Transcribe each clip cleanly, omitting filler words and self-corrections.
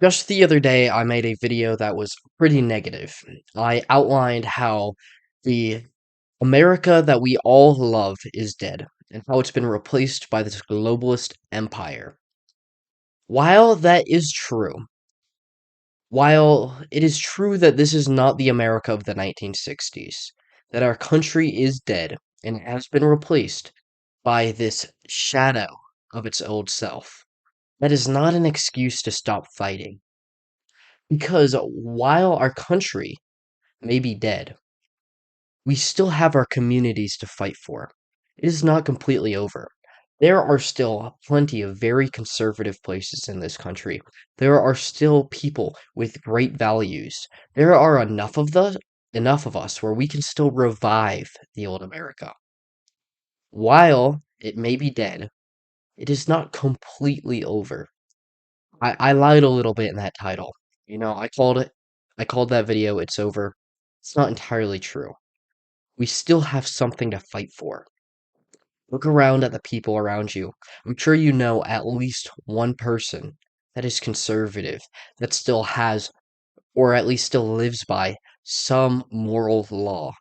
Just the other day, I made a video that was pretty negative. I outlined how the America that we all love is dead, and how it's been replaced by this globalist empire. While that is true, while it is true that this is not the America of the 1960s, that our country is dead and has been replaced by this shadow of its old self, that is not an excuse to stop fighting. Because while our country may be dead, we still have our communities to fight for. It is not completely over. There are still plenty of very conservative places in this country. There are still people with great values. There are enough of us where we can still revive the old America. While it may be dead, it is not completely over. I lied a little bit in that title. I called that video It's Over. It's not entirely true. We still have something to fight for. Look around at the people around you. I'm sure you know at least one person that is conservative, that still has, or at least still lives by, some moral law.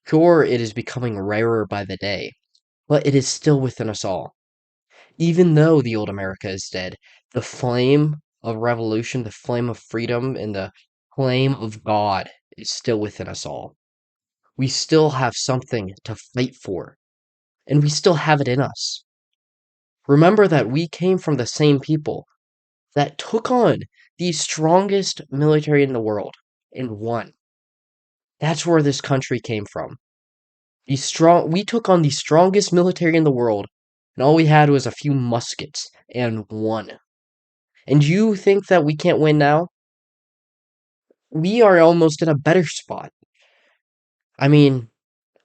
Sure, it is becoming rarer by the day, but it is still within us all. Even though the old America is dead, the flame of revolution, the flame of freedom, and the flame of God is still within us all. We still have something to fight for, and we still have it in us. Remember that we came from the same people that took on the strongest military in the world and won. That's where this country came from. We took on the strongest military in the world, and all we had was a few muskets and won. And you think that we can't win now? We are almost in a better spot. I mean,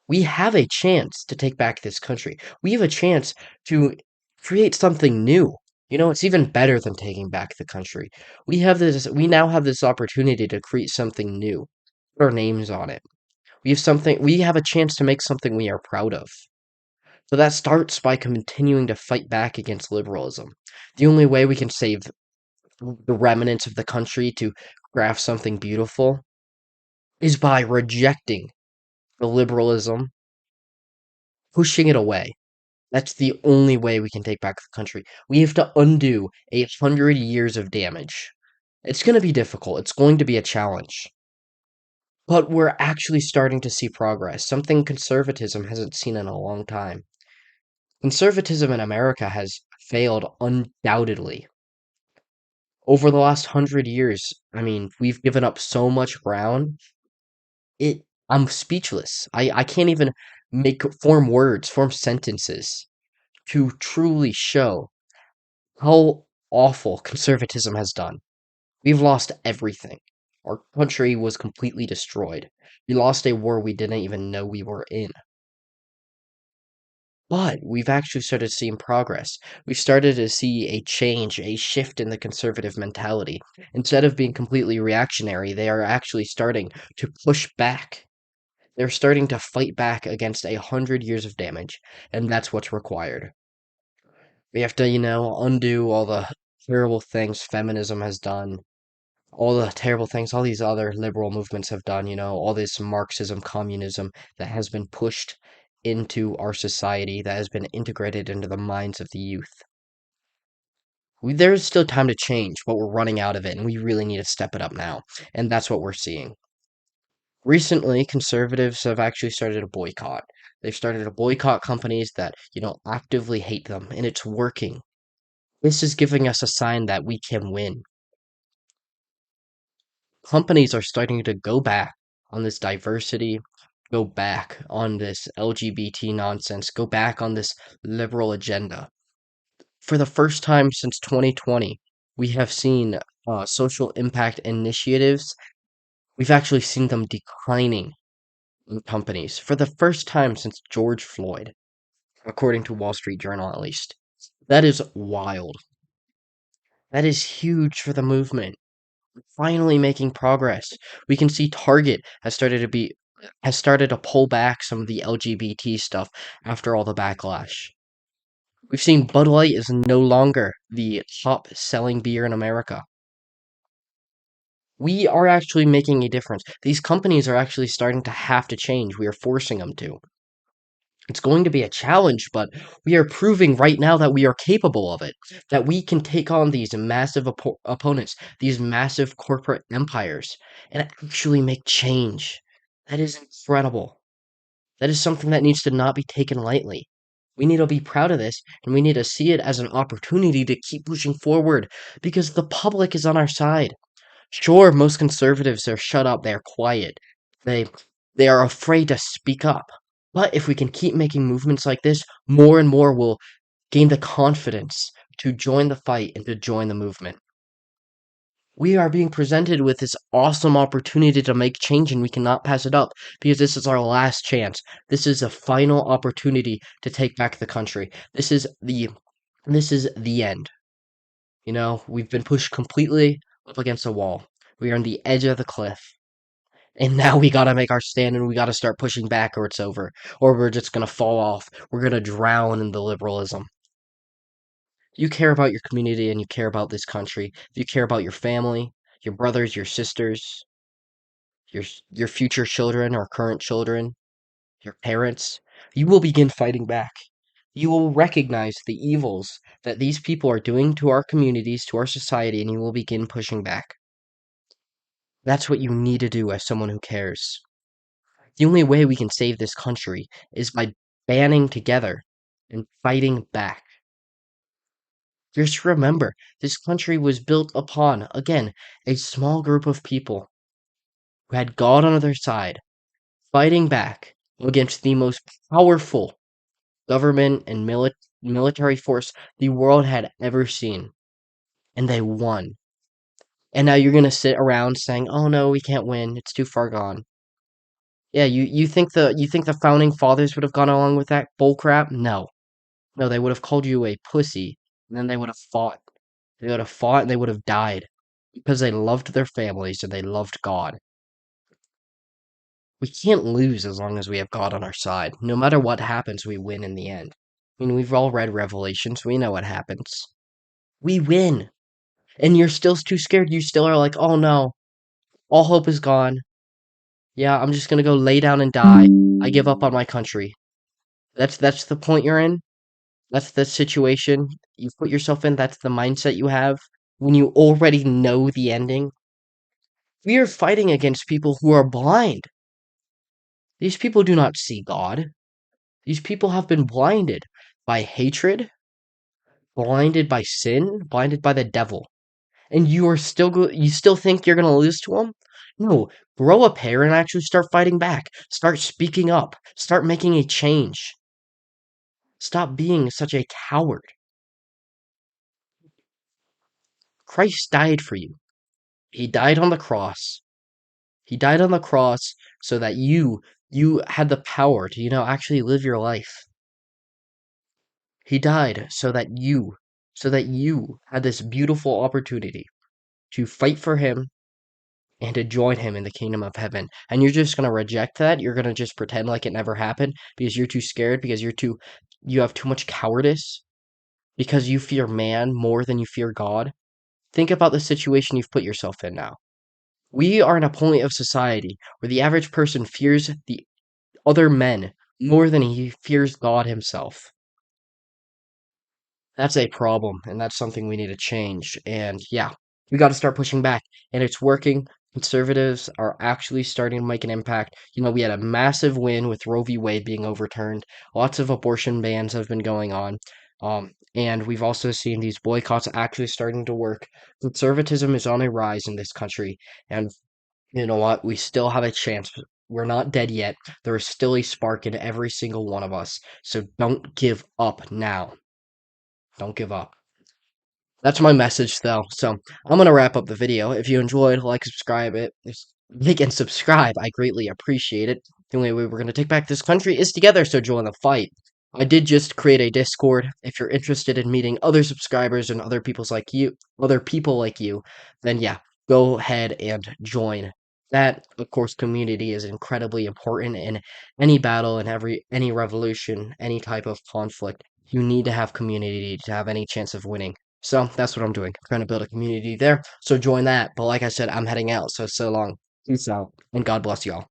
we have a chance to take back this country. We have a chance to create something new. It's even better than taking back the country. We now have this opportunity to create something new. Put our names on it. We have a chance to make something we are proud of. So that starts by continuing to fight back against liberalism. The only way we can save the remnants of the country to craft something beautiful is by rejecting the liberalism, pushing it away. That's the only way we can take back the country. We have to undo 100 years of damage. It's going to be difficult. It's going to be a challenge. But we're actually starting to see progress, something conservatism hasn't seen in a long time. Conservatism in America has failed undoubtedly. Over the last 100 years, I mean, we've given up so much ground. I'm speechless. I can't even form sentences to truly show how awful conservatism has done. We've lost everything. Our country was completely destroyed. We lost a war we didn't even know we were in. But we've actually started seeing progress. We've started to see a change, a shift in the conservative mentality. Instead of being completely reactionary, they are actually starting to push back. They're starting to fight back against 100 years of damage, and that's what's required. We have to, undo all the terrible things feminism has done, all the terrible things all these other liberal movements have done, all this Marxism, communism that has been pushed into our society, that has been integrated into the minds of the youth. There's still time to change, but we're running out of it, and we really need to step it up now. And that's what we're seeing. Recently, conservatives have actually started a boycott. They've started to boycott companies that, actively hate them, and it's working. This is giving us a sign that we can win. Companies are starting to go back on this diversity, go back on this LGBT nonsense, go back on this liberal agenda. For the first time since 2020, we have seen social impact initiatives. We've actually seen them declining in companies for the first time since George Floyd, according to Wall Street Journal at least. That is wild. That is huge for the movement. Finally making progress. We can see Target has started to pull back some of the LGBT stuff after all the backlash. We've seen Bud Light is no longer the top selling beer in America. We are actually making a difference. These companies are actually starting to have to change. We are forcing them to. It's going to be a challenge, but we are proving right now that we are capable of it, that we can take on these massive opponents, these massive corporate empires, and actually make change. That is incredible. That is something that needs to not be taken lightly. We need to be proud of this, and we need to see it as an opportunity to keep pushing forward because the public is on our side. Sure, most conservatives are shut up, they are quiet. They they are afraid to speak up. But if we can keep making movements like this, more and more will gain the confidence to join the fight and to join the movement. We are being presented with this awesome opportunity to make change and we cannot pass it up because this is our last chance. This is a final opportunity to take back the country. This is the end. You know, we've been pushed completely up against a wall. We are on the edge of the cliff. And now we gotta make our stand and we gotta start pushing back or it's over. Or we're just gonna fall off. We're gonna drown in the liberalism. You care about your community and you care about this country. If you care about your family, your brothers, your sisters, your future children or current children, your parents, you will begin fighting back. You will recognize the evils that these people are doing to our communities, to our society, and you will begin pushing back. That's what you need to do as someone who cares. The only way we can save this country is by banding together and fighting back. Just remember, this country was built upon, again, a small group of people who had God on their side, fighting back against the most powerful government and military force the world had ever seen. And they won. And now you're gonna sit around saying, "Oh no, we can't win. It's too far gone." Yeah, you think the founding fathers would have gone along with that bull crap? No. No, they would have called you a pussy, and then they would have fought. They would have fought and they would have died because they loved their families and they loved God. We can't lose as long as we have God on our side. No matter what happens, we win in the end. I mean, we've all read Revelations. We know what happens. We win. And you're still too scared. You still are like, oh no, all hope is gone. Yeah, I'm just gonna go lay down and die. I give up on my country. That's the point you're in. That's the situation you put yourself in. That's the mindset you have when you already know the ending. We are fighting against people who are blind. These people do not see God. These people have been blinded by hatred, blinded by sin, blinded by the devil. And you still think you're going to lose to them? No, grow a pair and actually start fighting back. Start speaking up. Start making a change. Stop being such a coward. Christ died for you. He died on the cross. He died on the cross so that you had the power to, actually live your life. He died so that you had this beautiful opportunity to fight for him and to join him in the kingdom of heaven. And you're just going to reject that. You're going to just pretend like it never happened because you're too scared, because you have too much cowardice, because you fear man more than you fear God. Think about the situation you've put yourself in now. We are in a point of society where the average person fears the other men more than he fears God himself. That's a problem, and that's something we need to change. And yeah, we got to start pushing back, and it's working. Conservatives are actually starting to make an impact. We had a massive win with Roe v. Wade being overturned. Lots of abortion bans have been going on. And we've also seen these boycotts actually starting to work. Conservatism is on a rise in this country, and you know what? We still have a chance. We're not dead yet. There is still a spark in every single one of us. So don't give up now. Don't give up. That's my message, though. So I'm gonna wrap up the video. If you enjoyed, like, subscribe it. Like and subscribe. I greatly appreciate it. The only way we're gonna take back this country is together. So join the fight. I did just create a Discord. If you're interested in meeting other subscribers and other people like you, then yeah, go ahead and join. That, of course, community is incredibly important in any battle and any revolution, any type of conflict. You need to have community to have any chance of winning. So that's what I'm doing. I'm trying to build a community there. So join that. But like I said, I'm heading out. So long. Peace out. And God bless y'all.